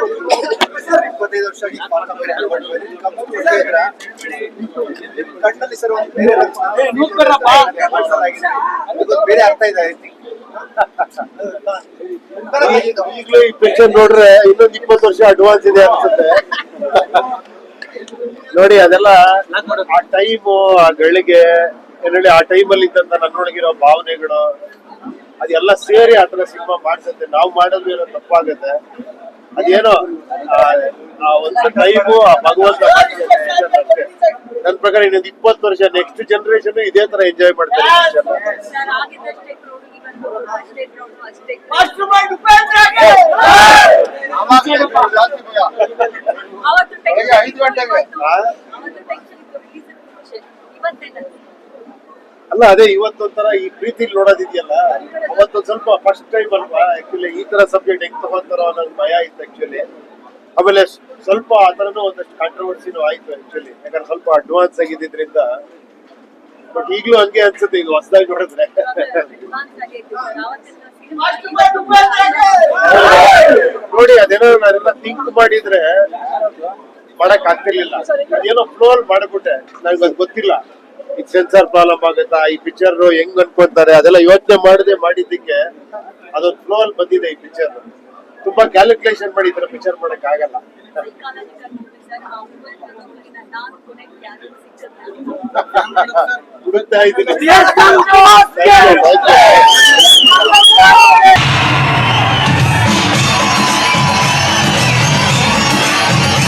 25 ವರ್ಷ ಕಣ್ಣಲ್ಲಿ ಸರ್ ಒಂದು ಬೇರೆ ಅರ್ಥ ಇದೆ. ಈಗಲೂ ಈ ಪಿಕ್ಚರ್ ನೋಡ್ರೆ ಇನ್ನೊಂದು 20 ವರ್ಷ ಅಡ್ವಾನ್ಸ್ ಇದೆ ಅನ್ಸುತ್ತೆ. ನೋಡಿ ಅದೆಲ್ಲ ಆ ಟೈಮು, ಆ ಗಳಿಗೆ ಏನೇಳಿ ಆ ಟೈಮಲ್ಲಿ ಇದ್ದಂತ ನನ್ನೊಳಗಿರೋ ಭಾವನೆಗಳು ಅದೆಲ್ಲ ಸೇರಿ ಆತರ ಸಿನಿಮಾ ಮಾಡ್ಸುತ್ತೆ. ನಾವು ಮಾಡೋದು ಏನೋ ತಪ್ಪಾಗುತ್ತೆ, ಅದೇನೋ ಆ ಒಂದು ಟೈಮು ಆ ಭಗವಂತ ನನ್ನ ಪ್ರಕಾರ ಇನ್ನೊಂದು 20 ವರ್ಷ ನೆಕ್ಸ್ಟ್ ಜನರೇಷನ್ ಇದೇ ತರ ಎಂಜಾಯ್ ಮಾಡ್ತಾರೆ. ಅಲ್ಲ ಅದೇ ಇವತ್ತೊಂಥರ ಈ ಪ್ರೀತಿ ನೋಡೋದಿದೆಯಲ್ಲ, ಅವತ್ತೊಂದ್ ಸ್ವಲ್ಪ ಫಸ್ಟ್ ಟೈಮ್ ಅಲ್ವಾ ಆಕ್ಚುಲಿ ಈ ತರ ಸಬ್ಜೆಕ್ಟ್ ಹೆಂಗ್ ತಗೊಂತಾರೋ ಅನ್ನೋದು ಭಯ ಇತ್ತು ಆಕ್ಚುಲಿ. ಆಮೇಲೆ ಸ್ವಲ್ಪ ಆ ತರನು ಒಂದಷ್ಟು ಕಾಂಟ್ರವರ್ಸಿನೂ ಆಯ್ತು ಆಕ್ಚುಲಿ, ಯಾಕಂದ್ರೆ ಸ್ವಲ್ಪ ಅಡ್ವಾನ್ಸ್ ಆಗಿದ್ರಿಂದ. ಬಟ್ ಈಗ್ಲೂ ಹಂಗೆ ಅನ್ಸುತ್ತೆ ಈಗ ಹೊಸದಾಗಿ ನೋಡಿದ್ರೆ. ನೋಡಿ ಅದೇನೋ ನಾನೆಲ್ಲ ಥಿಂಕ್ ಮಾಡಿದ್ರೆ ಮಾಡಕ್ ಆಗ್ತಿರ್ಲಿಲ್ಲ, ಅದೇನೋ ಫ್ಲೋ ಅಲ್ಲಿ ಮಾಡ್ಬಿಟ್ಟೆ. ನನಗದು ಗೊತ್ತಿಲ್ಲ ಈಗ ಸೆನ್ಸಾರ್ ಪ್ರಾಬ್ಲಮ್ ಆಗುತ್ತಾ, ಈ ಪಿಕ್ಚರ್ ಹೆಂಗ್ ಅನ್ಕೊಂತಾರೆ ಅದೆಲ್ಲ ಯೋಚನೆ ಮಾಡದೆ ಮಾಡಿದ್ದಕ್ಕೆ ಅದೊಂದು ಫ್ಲೋ ಅಲ್ಲಿ ಬಂದಿದೆ ಈ ಪಿಕ್ಚರ್. ತುಂಬಾ ಕ್ಯಾಲ್ಕುಲೇಷನ್ ಮಾಡಿ ಈ ತರ ಪಿಕ್ಚರ್ ಮಾಡಕ್ ಆಗಲ್ಲ. ಹುಡುಕ್ತಾ ಇದ್ದೀನಿ.